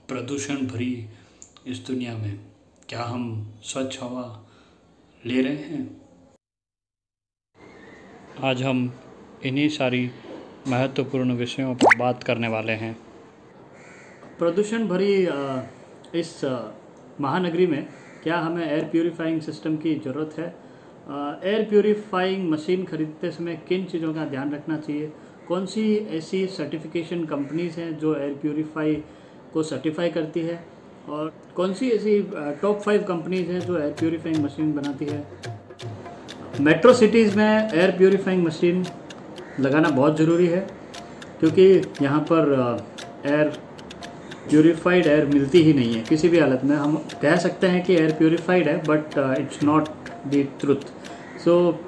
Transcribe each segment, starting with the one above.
प्रदूषण भरी इस दुनिया में क्या हम स्वच्छ हवा ले रहे हैं? आज हम इन्हीं सारी महत्वपूर्ण विषयों पर बात करने वाले हैं। प्रदूषण भरी इस महानगरी में क्या हमें एयर प्यूरिफाइंग सिस्टम की ज़रूरत है? एयर प्यूरिफाइंग मशीन खरीदते समय किन चीज़ों का ध्यान रखना चाहिए? कौन सी ऐसी सर्टिफिकेशन कंपनीज़ हैं जो एयर प्यूरिफाई को सर्टिफाई करती है, और कौन सी ऐसी टॉप 5 कंपनीज हैं जो एयर प्यूरिफाइंग मशीन बनाती है? मेट्रो सिटीज़ में एयर प्यूरिफाइंग मशीन लगाना बहुत ज़रूरी है, क्योंकि यहाँ पर एयर प्यूरिफाइड एयर मिलती ही नहीं है किसी भी हालत में। हम कह सकते हैं कि एयर प्यूरिफाइड है, but it's not the truth. So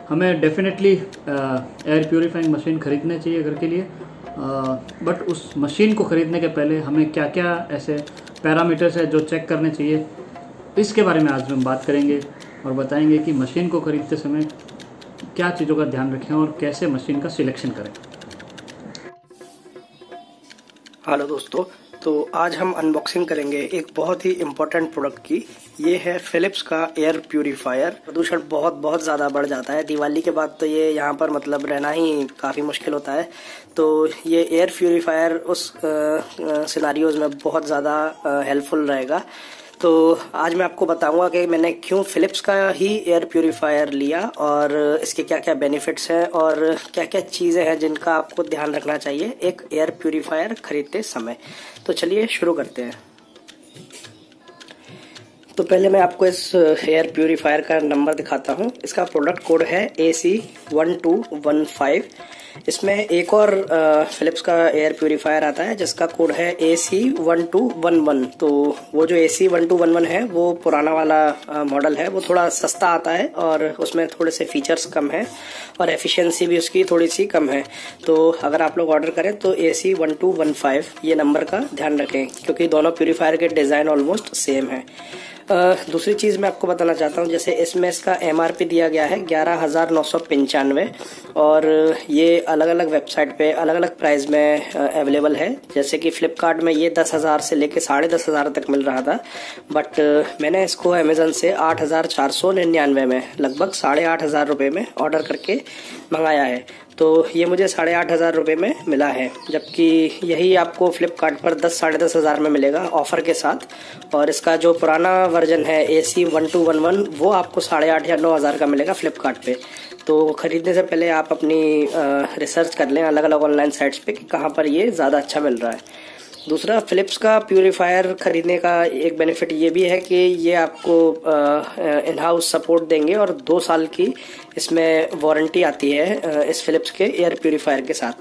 हमें डेफिनेटली एयर प्यूरिफाइंग मशीन खरीदनी चाहिए घर के लिए। बट उस मशीन को ख़रीदने के पहले हमें क्या क्या ऐसे पैरामीटर्स है जो चेक करने चाहिए, इसके बारे में आज हम बात करेंगे और बताएंगे कि मशीन को ख़रीदते समय क्या चीज़ों का ध्यान रखें और कैसे मशीन का सिलेक्शन करें। हेलो दोस्तों, तो आज हम अनबॉक्सिंग करेंगे एक बहुत ही इम्पोर्टेंट प्रोडक्ट की। ये है फिलिप्स का एयर प्यूरीफायर। प्रदूषण बहुत ज़्यादा बढ़ जाता है दिवाली के बाद, तो ये यहाँ पर मतलब रहना ही काफ़ी मुश्किल होता है। तो ये एयर प्यूरीफायर उस सिनारियोज में बहुत ज़्यादा हेल्पफुल रहेगा। तो आज मैं आपको बताऊंगा कि मैंने क्यों फिलिप्स का ही एयर प्यूरीफायर लिया और इसके क्या क्या बेनिफिट्स हैं और क्या क्या चीज़ें हैं जिनका आपको ध्यान रखना चाहिए एक एयर प्यूरीफायर खरीदते समय। तो चलिए शुरू करते हैं। तो पहले मैं आपको इस एयर प्यूरीफायर का नंबर दिखाता हूँ। इसका प्रोडक्ट कोड है AC1215। इसमें एक और फिलिप्स का एयर प्यूरीफायर आता है जिसका कोड है AC1211। तो वो जो AC1211 है वो पुराना वाला मॉडल है, वो थोड़ा सस्ता आता है और उसमें थोड़े से फीचर्स कम है और एफिशिएंसी भी उसकी थोड़ी सी कम है। तो अगर आप लोग ऑर्डर करें तो AC1215 ये नंबर का ध्यान रखें, क्योंकि दोनों प्यूरीफायर के डिज़ाइन ऑलमोस्ट सेम है। दूसरी चीज़ मैं आपको बताना चाहता हूँ, जैसे इसमें इसका MRP दिया गया है 11,995 और ये अलग अलग वेबसाइट पे अलग अलग प्राइस में अवेलेबल है। जैसे कि फ्लिपकार्ट में ये 10,000 से लेके 10,500 तक मिल रहा था, बट मैंने इसको अमेजन से 8,499 में लगभग 8,500 रुपये में ऑर्डर करके मंगाया है। तो ये मुझे 8,500 रुपये में मिला है, जबकि यही आपको फ्लिपकार्ट पर 10-10,500 में मिलेगा ऑफर के साथ। और इसका जो पुराना वर्जन है AC1211 वो आपको 8,500 या 9,000 का मिलेगा फ्लिपकार्ट पे। तो खरीदने से पहले आप अपनी रिसर्च कर लें अलग अलग ऑनलाइन साइट्स पे कि कहाँ पर ये ज़्यादा अच्छा मिल रहा है। दूसरा, फिलिप्स का प्यूरीफायर खरीदने का एक बेनिफिट ये भी है कि ये आपको इन हाउस सपोर्ट देंगे और 2 साल की इसमें वारंटी आती है इस फिलिप्स के एयर प्यूरीफायर के साथ।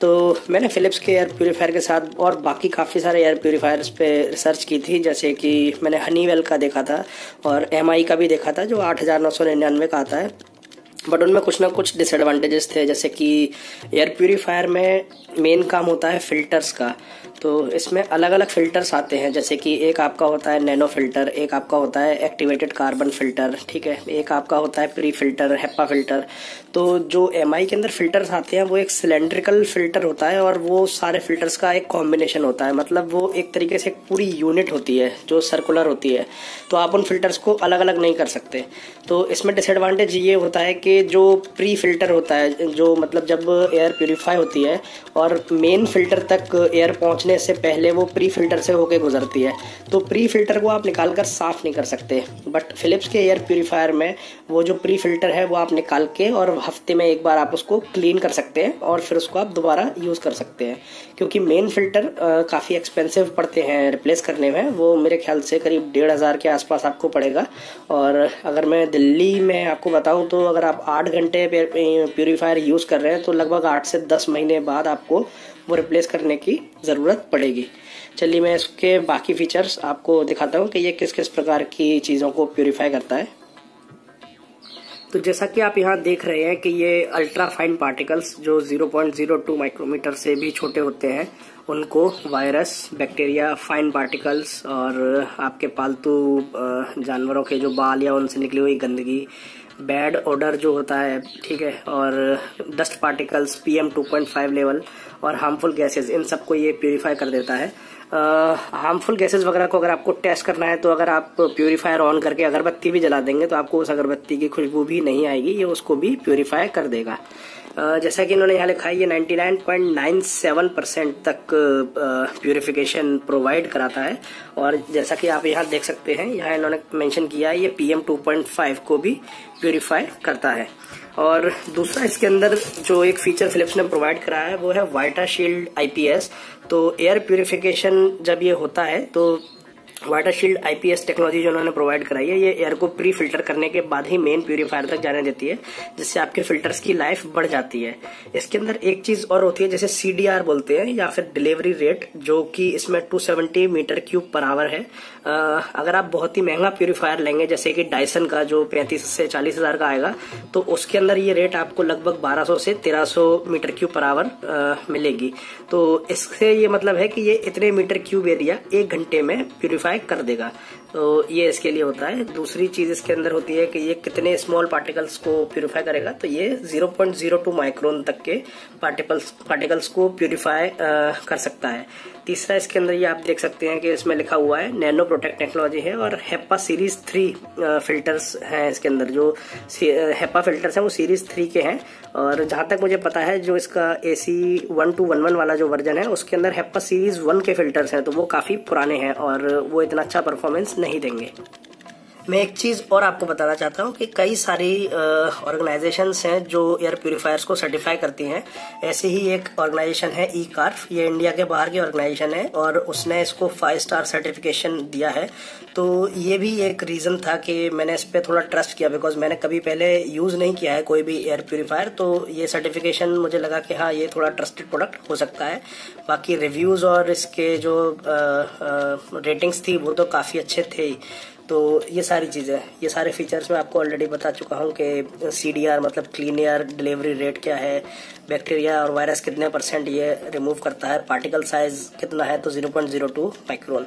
तो मैंने फिलिप्स के एयर प्यूरीफायर के साथ और बाकी काफ़ी सारे एयर प्यूरीफायर्स पे रिसर्च की थी, जैसे कि मैंने हनीवेल का देखा था और MI का भी देखा था जो 8,999 का आता है। बट उनमें कुछ ना कुछ डिसएडवांटेजेस थे, जैसे कि एयर प्यूरीफायर में मेन काम होता है फिल्टर्स का। तो इसमें अलग अलग फिल्टर्स आते हैं, जैसे कि एक आपका होता है नैनो फिल्टर, एक आपका होता है एक्टिवेटेड कार्बन फिल्टर, ठीक है, एक आपका होता है प्री फिल्टर, हेप्पा फिल्टर। तो जो MI के अंदर फिल्टर्स आते हैं वो एक सिलेंड्रिकल फिल्टर होता है और वो सारे फिल्टर्स का एक कॉम्बिनेशन होता है, मतलब वो एक तरीके से पूरी यूनिट होती है जो सर्कुलर होती है। तो आप उन फिल्टर्स को अलग अलग नहीं कर सकते। तो इसमें डिसएडवांटेज ये होता है कि जो प्री फिल्टर होता है, जो मतलब जब एयर प्यूरीफाई होती है और मेन फिल्टर तक एयर पहुंचने से पहले वो प्री फिल्टर से होके गुजरती है, तो प्री फिल्टर को आप निकाल कर साफ नहीं कर सकते। बट फिलिप्स के एयर प्यूरीफायर में वो जो प्री फिल्टर है वो आप निकाल के और हफ्ते में एक बार आप उसको क्लीन कर सकते हैं और फिर उसको आप दोबारा यूज़ कर सकते हैं, क्योंकि मेन फिल्टर काफ़ी एक्सपेंसिव पड़ते हैं रिप्लेस करने में। वो मेरे ख्याल से करीब 1,500 के आसपास आपको पड़ेगा। और अगर मैं दिल्ली में आपको बताऊं तो अगर आप 8 घंटे प्यूरीफायर यूज़ कर रहे हैं तो लगभग 8 से 10 महीने बाद आपको वो रिप्लेस करने की ज़रूरत पड़ेगी। चलिए मैं इसके बाकी फीचर्स आपको दिखाता हूँ कि ये किस किस प्रकार की चीज़ों को प्यूरीफाई करता है। तो जैसा कि आप यहाँ देख रहे हैं कि ये अल्ट्रा फाइन पार्टिकल्स जो 0.02 माइक्रोमीटर से भी छोटे होते हैं, उनको वायरस, बैक्टीरिया, फाइन पार्टिकल्स और आपके पालतू जानवरों के जो बाल या उनसे निकली हुई गंदगी, बैड ऑर्डर जो होता है, ठीक है, और डस्ट पार्टिकल्स, PM 2.5 लेवल और हार्मफुल गैसेस, इन सबको ये प्यूरिफाई कर देता है। हार्मफुल गैसेस वगैरह को अगर आपको टेस्ट करना है तो अगर आप प्यूरिफायर ऑन करके अगरबत्ती भी जला देंगे तो आपको उस अगरबत्ती की खुशबू भी नहीं आएगी, ये उसको भी प्यूरिफाई कर देगा। जैसा कि इन्होंने यहाँ लिखा है, ये 99.97% तक प्यूरिफिकेशन प्रोवाइड कराता है। और जैसा कि आप यहाँ देख सकते हैं, यहाँ इन्होंने मेंशन किया है ये PM 2.5 को भी प्यूरिफाई करता है। और दूसरा इसके अंदर जो एक फीचर फिलिप्स ने प्रोवाइड कराया है वो है वाइटा शील्ड IPS। तो एयर प्यूरिफिकेशन जब ये होता है तो वाटर शील्ड IPS टेक्नोलॉजी जो उन्होंने प्रोवाइड कराई है, ये एयर को प्री फिल्टर करने के बाद ही मेन प्यूरिफायर तक जाने देती है, जिससे आपके फिल्टर्स की लाइफ बढ़ जाती है। इसके अंदर एक चीज और होती है जैसे CDR बोलते हैं या फिर डिलीवरी रेट, जो कि इसमें 270 मीटर क्यूब पर आवर है। अगर आप बहुत ही महंगा प्यूरिफायर लेंगे जैसे कि डायसन का जो 35 से 40 हजार का आएगा, तो उसके अंदर ये रेट आपको लगभग 1200 से 1300 मीटर क्यूब पर आवर मिलेगी। तो इससे ये मतलब है कि ये इतने मीटर क्यूब एरिया 1 घंटे में प्यूरिफाई कर देगा। तो ये इसके लिए होता है। दूसरी चीज इसके अंदर होती है कि ये कितने स्मॉल पार्टिकल्स को प्यूरिफाई करेगा, तो ये 0.02 माइक्रोन तक के पार्टिकल्स को प्यूरिफाई कर सकता है। तीसरा इसके अंदर ये आप देख सकते हैं कि इसमें लिखा हुआ है नैनो प्रोटेक्ट टेक्नोलॉजी है और हेपा सीरीज 3 फिल्टर्स हैं इसके अंदर। जो हेपा फिल्टर्स हैं वो सीरीज 3 के हैं, और जहां तक मुझे पता है जो इसका AC 1211 वाला जो वर्जन है उसके अंदर हेपा सीरीज 1 के फिल्टर्स हैं, तो वो काफी पुराने हैं और वो इतना अच्छा परफॉर्मेंस नहीं देंगे। मैं एक चीज और आपको बताना चाहता हूँ कि कई सारी ऑर्गेनाइजेशंस हैं जो एयर प्यूरिफायर्स को सर्टिफाई करती हैं। ऐसे ही एक ऑर्गेनाइजेशन है ECARF, ये इंडिया के बाहर की ऑर्गेनाइजेशन है और उसने इसको 5 स्टार सर्टिफिकेशन दिया है। तो ये भी एक रीजन था कि मैंने इस पर थोड़ा ट्रस्ट किया, बिकॉज मैंने कभी पहले यूज नहीं किया है कोई भी एयर प्यूरिफायर, तो ये सर्टिफिकेशन मुझे लगा कि हाँ ये थोड़ा ट्रस्टेड प्रोडक्ट हो सकता है। बाकी रिव्यूज और इसके जो रेटिंग्स थी वो तो काफी अच्छे थे ही। तो ये सारी चीज़ें, ये सारे फीचर्स मैं आपको ऑलरेडी बता चुका हूँ कि CDR मतलब क्लीन एयर डिलीवरी रेट क्या है, बैक्टीरिया और वायरस कितने % ये रिमूव करता है, पार्टिकल साइज कितना है तो 0.02 माइक्रोन।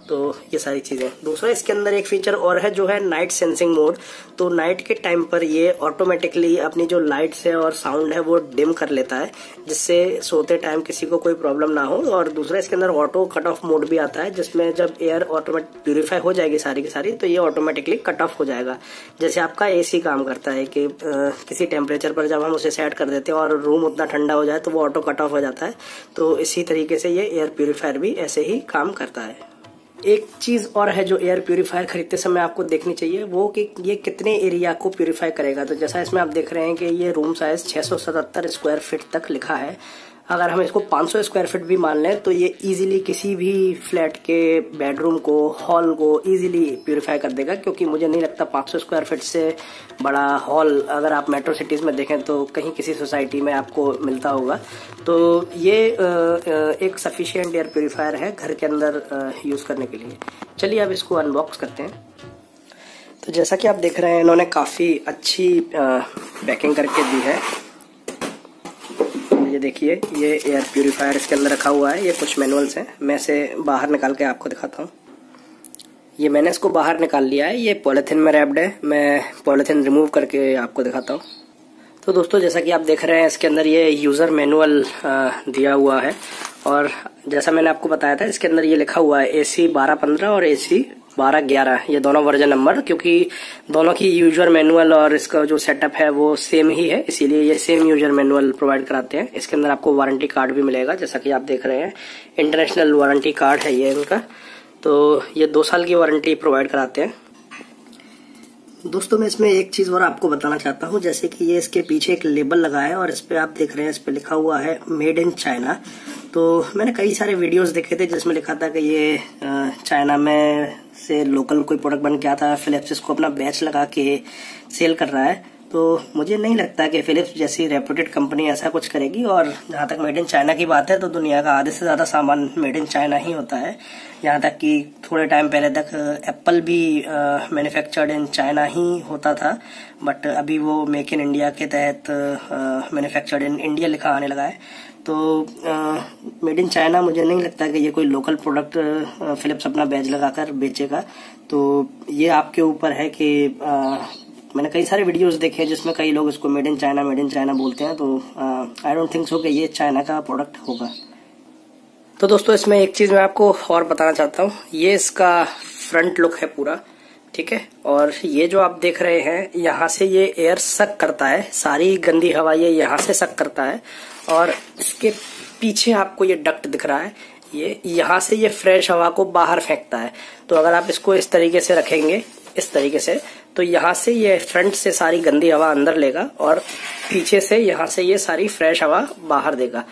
तो ये सारी चीजें। दूसरा इसके अंदर एक फीचर और है जो है नाइट सेंसिंग मोड। तो नाइट के टाइम पर ये ऑटोमेटिकली अपनी जो लाइट्स है और साउंड है वो डिम कर लेता है, जिससे सोते टाइम किसी को कोई प्रॉब्लम ना हो। और दूसरा इसके अंदर ऑटो कट ऑफ मोड भी आता है, जिसमें जब एयर ऑटोमेटिक प्यूरिफाई हो जाएगी सारी की सारी, तो ये ऑटोमेटिकली कट ऑफ हो जाएगा। जैसे आपका AC काम करता है कि किसी टेम्परेचर पर जब हम उसे सेट कर देते हैं और रूम उतना ठंडा हो जाए तो वो ऑटो कट ऑफ हो जाता है। तो इसी तरीके से ये एयर प्यूरिफायर भी ऐसे ही काम करता है। एक चीज और है जो एयर प्यूरिफायर खरीदते समय आपको देखनी चाहिए, वो कि ये कितने एरिया को प्यूरिफाई करेगा। तो जैसा इसमें आप देख रहे हैं कि ये रूम साइज 677 स्क्वायर फीट तक लिखा है। अगर हम इसको 500 स्क्वायर फीट भी मान लें तो ये इजीली किसी भी फ्लैट के बेडरूम को, हॉल को इजीली प्यूरिफाई कर देगा, क्योंकि मुझे नहीं लगता 500 स्क्वायर फीट से बड़ा हॉल अगर आप मेट्रो सिटीज में देखें तो कहीं किसी सोसाइटी में आपको मिलता होगा। तो ये एक सफिशिएंट एयर प्यूरिफायर है घर के अंदर यूज करने के लिए। चलिए अब इसको अनबॉक्स करते हैं। तो जैसा कि आप देख रहे हैं इन्होंने काफी अच्छी पैकिंग करके दी है। ये देखिए, ये एयर प्यूरिफायर इसके अंदर रखा हुआ है। ये कुछ मैनुअल्स हैं, मैं इसे बाहर निकाल के आपको दिखाता हूँ। ये मैंने इसको बाहर निकाल लिया है, ये पॉलिथीन में रैप्ड है। मैं पॉलिथीन रिमूव करके आपको दिखाता हूँ। तो दोस्तों जैसा कि आप देख रहे हैं इसके अंदर ये यूजर मैनुअल दिया हुआ है, और जैसा मैंने आपको बताया था इसके अंदर ये लिखा हुआ है AC 1215 और AC 1211, ये दोनों वर्जन नंबर, क्योंकि दोनों की यूजर मैनुअल और इसका जो सेटअप है वो सेम ही है, इसीलिए ये सेम यूजर मैनुअल प्रोवाइड कराते हैं। इसके अंदर आपको वारंटी कार्ड भी मिलेगा, जैसा कि आप देख रहे हैं इंटरनेशनल वारंटी कार्ड है ये इनका। तो ये 2 साल की वारंटी प्रोवाइड कराते हैं। दोस्तों मैं इसमें एक चीज और आपको बताना चाहता हूँ, जैसे कि ये इसके पीछे एक लेबल लगा है और इस पे आप देख रहे हैं इस पे लिखा हुआ है मेड इन चाइना। तो मैंने कई सारे वीडियोस देखे थे जिसमें लिखा था कि ये चाइना में से लोकल कोई प्रोडक्ट बन के आता है, फिलिप्स इसको अपना बैच लगा के सेल कर रहा है। तो मुझे नहीं लगता कि फिलिप्स जैसी रेप्यूटेड कंपनी ऐसा कुछ करेगी। और जहाँ तक मेड इन चाइना की बात है तो दुनिया का आधे से ज़्यादा सामान मेड इन चाइना ही होता है। यहाँ तक कि थोड़े टाइम पहले तक एप्पल भी मैन्युफैक्चर्ड इन चाइना ही होता था, बट अभी वो मेक इन इंडिया के तहत मैन्युफैक्चर्ड इन इंडिया लिखा आने लगा है। तो मेड इन चाइना मुझे नहीं लगता कि ये कोई लोकल प्रोडक्ट फिलिप्स अपना बैज लगाकर बेचेगा। तो ये आपके ऊपर है कि मैंने कई सारे वीडियोस देखे जिसमें कई लोग इसको मेड इन चाइना बोलते हैं, तो आई डोंट थिंक सो कि ये चाइना का प्रोडक्ट होगा। तो दोस्तों इसमें एक चीज मैं आपको और बताना चाहता हूँ, ये इसका फ्रंट लुक है पूरा, ठीक है। और ये जो आप देख रहे हैं यहाँ से ये एयर सक करता है, सारी गंदी हवा ये यहाँ से सक करता है। और इसके पीछे आपको ये डक्ट दिख रहा है, ये यहाँ से ये फ्रेश हवा को बाहर फेंकता है। तो अगर आप इसको इस तरीके से रखेंगे, इस तरीके से, तो यहाँ से ये फ्रंट से सारी गंदी हवा अंदर लेगा और पीछे से यहाँ से ये सारी फ्रेश हवा बाहर देगा।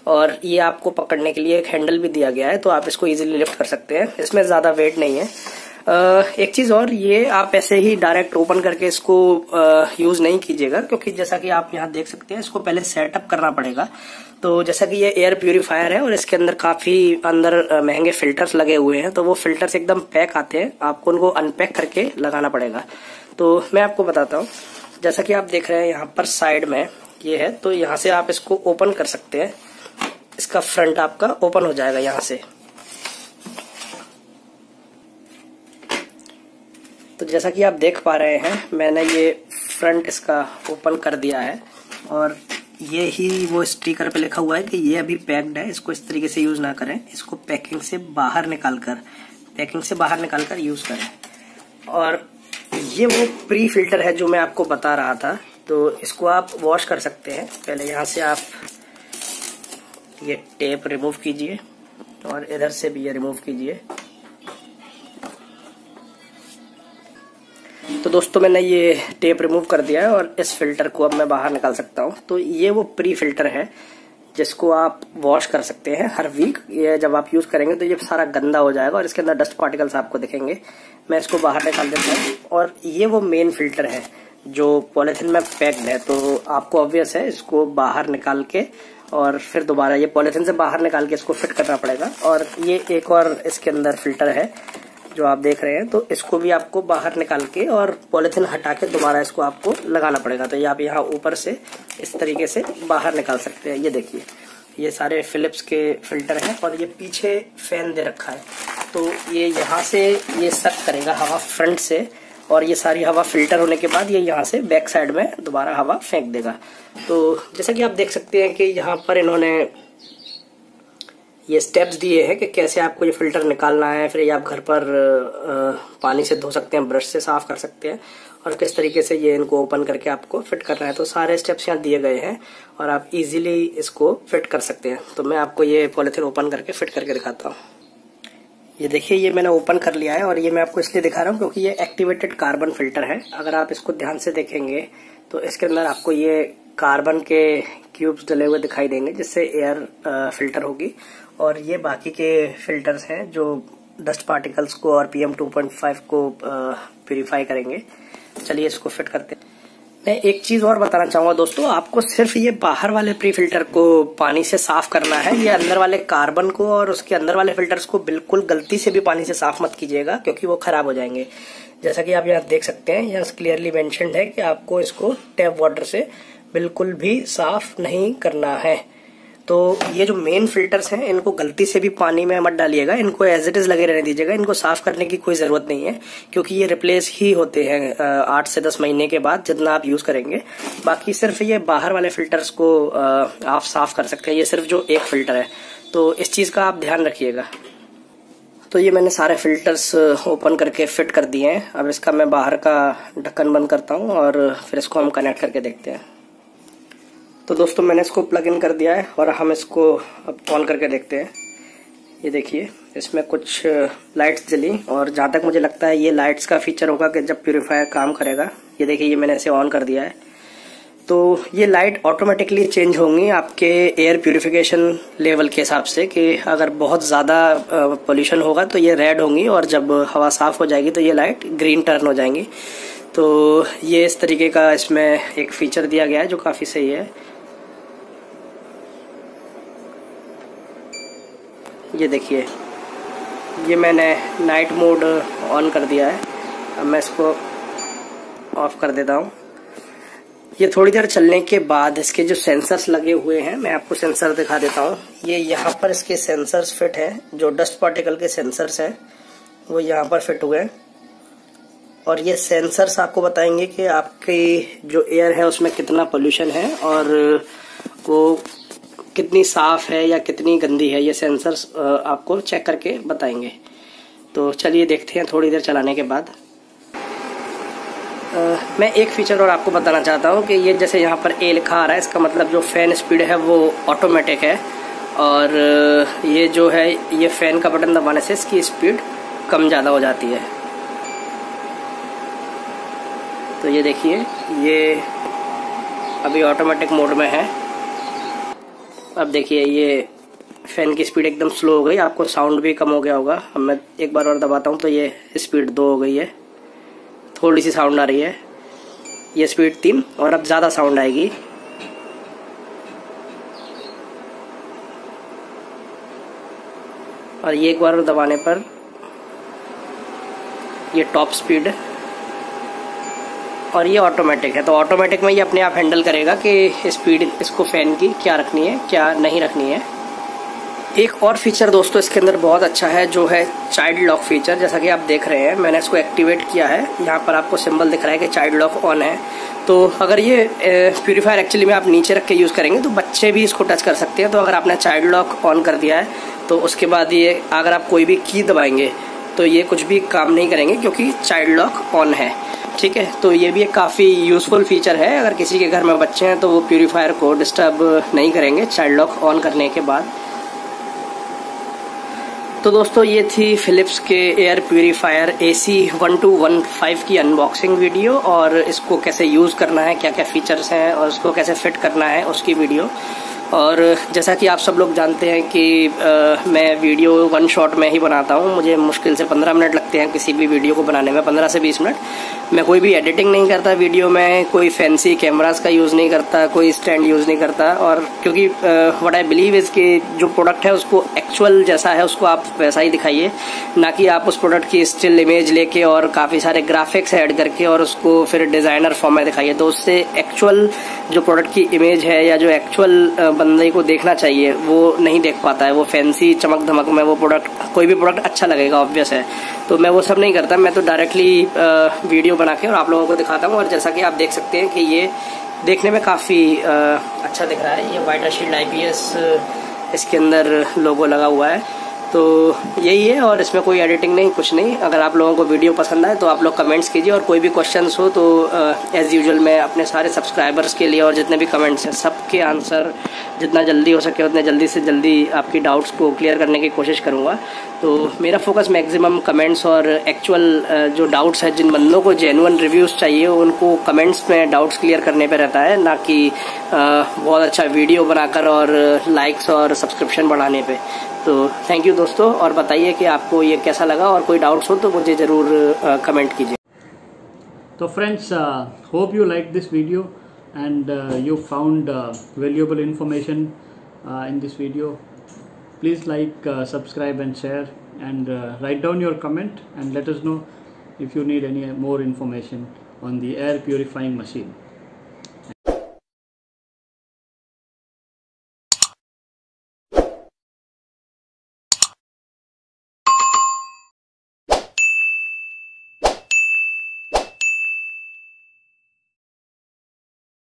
और ये आपको पकड़ने के लिए एक हैंडल भी दिया गया है, तो आप इसको इजीली लिफ्ट कर सकते हैं। इसमें ज्यादा वेट नहीं है। एक चीज और, ये आप ऐसे ही डायरेक्ट ओपन करके इसको यूज नहीं कीजिएगा, क्योंकि जैसा कि आप यहाँ देख सकते हैं इसको पहले सेटअप करना पड़ेगा। तो जैसा कि ये एयर प्यूरिफायर है और इसके अंदर काफी महंगे फिल्टर्स लगे हुए हैं, तो वो फिल्टर्स एकदम पैक आते हैं, आपको उनको अनपैक करके लगाना पड़ेगा। तो मैं आपको बताता हूँ, जैसा कि आप देख रहे हैं यहाँ पर साइड में ये है, तो यहाँ से आप इसको ओपन कर सकते हैं। इसका फ्रंट आपका ओपन हो जाएगा यहाँ से। तो जैसा कि आप देख पा रहे हैं मैंने ये फ्रंट इसका ओपन कर दिया है, और ये ही वो स्टिकर पे लिखा हुआ है कि ये अभी पैक्ड है, इसको इस तरीके से यूज ना करें, इसको पैकिंग से बाहर निकालकर यूज करें। और ये वो प्री फिल्टर है जो मैं आपको बता रहा था, तो इसको आप वॉश कर सकते हैं। पहले यहाँ से आप ये टेप रिमूव कीजिए और इधर से भी ये रिमूव कीजिए। तो दोस्तों मैंने ये टेप रिमूव कर दिया है और इस फिल्टर को अब मैं बाहर निकाल सकता हूँ। तो ये वो प्री फिल्टर है जिसको आप वॉश कर सकते हैं हर वीक। ये जब आप यूज करेंगे तो ये सारा गंदा हो जाएगा और इसके अंदर डस्ट पार्टिकल्स आपको दिखेंगे। मैं इसको बाहर निकाल देता हूँ। और ये वो मेन फिल्टर है जो पॉलिथीन में पैक्ड है, तो आपको ऑब्वियस है इसको बाहर निकाल के और फिर दोबारा ये पॉलिथीन से बाहर निकाल के इसको फिट करना पड़ेगा। और ये एक और इसके अंदर फिल्टर है जो आप देख रहे हैं, तो इसको भी आपको बाहर निकाल के और पॉलिथीन हटा के दोबारा इसको आपको लगाना पड़ेगा। तो ये आप यहाँ ऊपर से इस तरीके से बाहर निकाल सकते हैं। ये देखिए ये सारे फिलिप्स के फिल्टर हैं और ये पीछे फैन दे रखा है, तो ये यहाँ से ये सक करेगा हवा फ्रंट से, और ये सारी हवा फिल्टर होने के बाद ये यहाँ से बैक साइड में दोबारा हवा फेंक देगा। तो जैसा कि आप देख सकते हैं कि यहाँ पर इन्होंने ये स्टेप्स दिए हैं कि कैसे आपको ये फिल्टर निकालना है। फिर ये आप घर पर पानी से धो सकते हैं, ब्रश से साफ कर सकते हैं, और किस तरीके से ये इनको ओपन करके आपको फिट करना है। तो सारे स्टेप्स यहाँ दिए गए हैं और आप इजीली इसको फिट कर सकते हैं। तो मैं आपको ये पॉलिथीन ओपन करके फिट करके दिखाता हूँ। ये देखिए ये मैंने ओपन कर लिया है, और ये मैं आपको इसलिए दिखा रहा हूँ क्योंकि ये एक्टिवेटेड कार्बन फिल्टर है। अगर आप इसको ध्यान से देखेंगे तो इसके अंदर आपको ये कार्बन के क्यूब्स डले हुए दिखाई देंगे जिससे एयर फिल्टर होगी। और ये बाकी के फिल्टर्स हैं जो डस्ट पार्टिकल्स को और PM 2.5 को प्यूरिफाई करेंगे। चलिए इसको फिट करते हैं। मैं एक चीज और बताना चाहूंगा दोस्तों, आपको सिर्फ ये बाहर वाले प्री फिल्टर को पानी से साफ करना है। ये अंदर वाले कार्बन को और उसके अंदर वाले फिल्टर्स को बिल्कुल गलती से भी पानी से साफ मत कीजिएगा, क्योंकि वो खराब हो जाएंगे। जैसा कि आप यहाँ देख सकते हैं, यहाँ क्लियरली मेंशन्ड है कि आपको इसको टैप वाटर से बिल्कुल भी साफ नहीं करना है। तो ये जो मेन फिल्टर्स हैं इनको गलती से भी पानी में मत डालिएगा, इनको एज इट इज लगे रहने दीजिएगा। इनको साफ करने की कोई जरूरत नहीं है, क्योंकि ये रिप्लेस ही होते हैं 8 से 10 महीने के बाद जितना आप यूज करेंगे। बाकी सिर्फ ये बाहर वाले फिल्टर्स को आप साफ कर सकते हैं, ये सिर्फ जो एक फिल्टर है। तो इस चीज का आप ध्यान रखिएगा। तो ये मैंने सारे फिल्टर्स ओपन करके फिट कर दिए हैं। अब इसका मैं बाहर का ढक्कन बंद करता हूँ और फिर इसको हम कनेक्ट करके देखते हैं। तो दोस्तों मैंने इसको प्लग इन कर दिया है और हम इसको अब ऑन करके देखते हैं। ये देखिए इसमें कुछ लाइट्स जली, और जहाँ तक मुझे लगता है ये लाइट्स का फीचर होगा कि जब प्यूरीफायर काम करेगा। ये देखिए ये मैंने इसे ऑन कर दिया है, तो ये लाइट ऑटोमेटिकली चेंज होंगी आपके एयर प्यूरिफिकेशन लेवल के हिसाब से, कि अगर बहुत ज़्यादा पोल्यूशन होगा तो ये रेड होंगी और जब हवा साफ हो जाएगी तो ये लाइट ग्रीन टर्न हो जाएंगी। तो ये इस तरीके का इसमें एक फीचर दिया गया है जो काफ़ी सही है। ये देखिए, ये मैंने नाइट मोड ऑन कर दिया है। अब मैं इसको ऑफ कर देता हूँ। ये थोड़ी देर चलने के बाद इसके जो सेंसर्स लगे हुए हैं, मैं आपको सेंसर दिखा देता हूँ। ये यहाँ पर इसके सेंसर्स फिट हैं, जो डस्ट पार्टिकल के सेंसर्स हैं वो यहाँ पर फिट हुए हैं। और ये सेंसर्स आपको बताएंगे कि आपकी जो एयर है उसमें कितना पोल्यूशन है और वो कितनी साफ है या कितनी गंदी है। ये सेंसर्स आपको चेक करके बताएंगे। तो चलिए देखते हैं थोड़ी देर चलाने के बाद। मैं एक फीचर और आपको बताना चाहता हूँ कि ये जैसे यहाँ पर ए लिखा आ रहा है, इसका मतलब जो फैन स्पीड है वो ऑटोमेटिक है। और ये जो है, ये फैन का बटन दबाने से इसकी स्पीड कम ज़्यादा हो जाती है। तो ये देखिए, ये अभी ऑटोमेटिक मोड में है। अब देखिए, ये फैन की स्पीड एकदम स्लो हो गई, आपको साउंड भी कम हो गया होगा। अब मैं एक बार और दबाता हूँ तो ये स्पीड 2 हो गई है, थोड़ी सी साउंड आ रही है। ये स्पीड 3 और अब ज़्यादा साउंड आएगी। और ये एक बार दबाने पर ये टॉप स्पीड, और ये ऑटोमेटिक है। तो ऑटोमेटिक में ये अपने आप हैंडल करेगा कि स्पीड इसको फैन की क्या रखनी है क्या नहीं रखनी है। एक और फीचर दोस्तों इसके अंदर बहुत अच्छा है, जो है चाइल्ड लॉक फीचर। जैसा कि आप देख रहे हैं, मैंने इसको एक्टिवेट किया है। यहाँ पर आपको सिंबल दिख रहा है कि चाइल्ड लॉक ऑन है। तो अगर ये प्यूरीफायर एक्चुअली में आप नीचे रख के यूज़ करेंगे तो बच्चे भी इसको टच कर सकते हैं। तो अगर आपने चाइल्ड लॉक ऑन कर दिया है तो उसके बाद ये, अगर आप कोई भी की दबाएंगे तो ये कुछ भी काम नहीं करेंगे, क्योंकि चाइल्ड लॉक ऑन है। ठीक है, तो ये भी एक काफ़ी यूज़फुल फीचर है। अगर किसी के घर में बच्चे हैं तो वो प्यूरीफायर को डिस्टर्ब नहीं करेंगे चाइल्ड लॉक ऑन करने के बाद। तो दोस्तों, ये थी फिलिप्स के एयर प्यूरीफायर AC1215 की अनबॉक्सिंग वीडियो, और इसको कैसे यूज़ करना है, क्या क्या फीचर्स हैं और इसको कैसे फिट करना है उसकी वीडियो। और जैसा कि आप सब लोग जानते हैं कि मैं वीडियो 1 शॉट में ही बनाता हूँ। मुझे मुश्किल से 15 मिनट लगते हैं किसी भी वीडियो को बनाने में, 15 से 20 मिनट। मैं कोई भी एडिटिंग नहीं करता वीडियो में, कोई फैंसी कैमरास का यूज़ नहीं करता, कोई स्टैंड यूज़ नहीं करता। और क्योंकि व्हाट आई बिलीव इज़ कि जो प्रोडक्ट है उसको एक्चुअल जैसा है उसको आप वैसा ही दिखाइए, ना कि आप उस प्रोडक्ट की स्टिल इमेज लेके और काफ़ी सारे ग्राफिक्स ऐड करके और उसको फिर डिज़ाइनर फॉर्म में दिखाइए। तो उससे एक्चुअल जो प्रोडक्ट की इमेज है या जो एक्चुअल बंदे को देखना चाहिए वो नहीं देख पाता है। वो फैंसी चमक धमक में वो प्रोडक्ट, कोई भी प्रोडक्ट अच्छा लगेगा, ऑब्वियस है। तो मैं वो सब नहीं करता, मैं तो डायरेक्टली वीडियो बना के और आप लोगों को दिखाता हूँ। और जैसा कि आप देख सकते हैं कि ये देखने में काफ़ी अच्छा दिख रहा है। ये वाइटर शील्ड IPS इसके अंदर लोगो लगा हुआ है। तो यही है, और इसमें कोई एडिटिंग नहीं, कुछ नहीं। अगर आप लोगों को वीडियो पसंद आए तो आप लोग कमेंट्स कीजिए, और कोई भी क्वेश्चंस हो तो एज़ यूजुअल मैं अपने सारे सब्सक्राइबर्स के लिए और जितने भी कमेंट्स हैं सबके आंसर जितना जल्दी हो सके उतने जल्दी से जल्दी आपकी डाउट्स को क्लियर करने की कोशिश करूँगा। तो मेरा फोकस मैक्सिमम कमेंट्स और एक्चुअल जो डाउट्स हैं, जिन बंदों को जेन्युइन रिव्यूज़ चाहिए उनको कमेंट्स में डाउट्स क्लियर करने पे रहता है, ना कि बहुत अच्छा वीडियो बनाकर और लाइक्स और सब्सक्रिप्शन बढ़ाने पे। तो थैंक यू दोस्तों, और बताइए कि आपको ये कैसा लगा, और कोई डाउट्स हो तो मुझे ज़रूर कमेंट कीजिए। तो friends, hope you like this video and you found valuable information in this video. Please like, subscribe and share, and write down your comment and let us know if you need any more information on the air purifying machine.